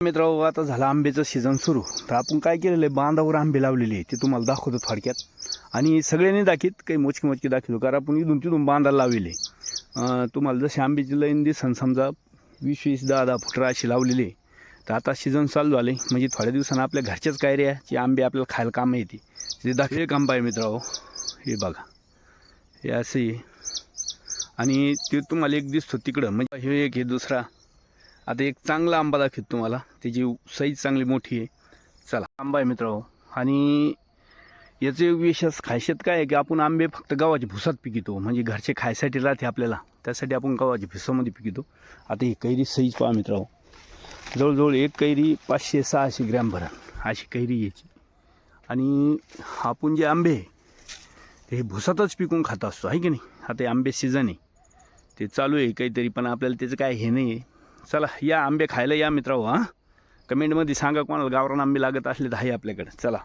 मित्रांनो, आता झालं आंब्याचं सीझन सुरू. तर आपण काय केलेलं आहे, बांधावर आंबे लावलेले आहे, ते तुम्हाला दाखवतो थोडक्यात. आणि सगळ्यांनी दाखीत काही मोजके दाखवतो, कारण आपण इथून तिथून बांधायला लावलेले. तुम्हाला जसे आंब्याची लाईन दिसन, समजा 20-20, 10-10 फुटं अशी लावलेली आहे. तर आता सीझन चालू झाले, म्हणजे थोड्या दिवसांना आपल्या घरच्याच कायऱ्याचे आंबे आपल्याला खायला कामं येते. ते दाखवे एक आंबा आहे मित्रांनो, हे बघा, हे असं आहे. आणि ते तुम्हाला एक दिसतो तिकडं, म्हणजे हे एक, हे दुसरा. आता एक चांगला आंबा दाखवतो तुम्हाला, त्याची साईज चांगली मोठी आहे. चला, आंबा आहे मित्रांनो. आणि याचे विशेष खासियत काय आहे की आपण आंबे फक्त गव्हाच्या भुसात पिकवतो, म्हणजे घरचे खायसाठी राहते आपल्याला, त्यासाठी आपण गव्हाच्या भुसामध्ये पिकवतो. आता ही कैरी साईज पहा मित्रांनो, जवळजवळ एक कैरी 500-600 ग्रॅम भरण अशी कैरी याची. आणि आपण जे आंबे हे भुसातच पिकवून खात असतो, आहे की नाही. आता हे आंबे सीझन आहे, ते चालू आहे काहीतरी, पण आपल्याला त्याचं काय हे नाही आहे. चला, या आंबे खायला या मित्रांनो. कमेंटमध्ये सांगा कोणाला गावरान आंबे लागत असले तर आहे आपल्याकडे. चला.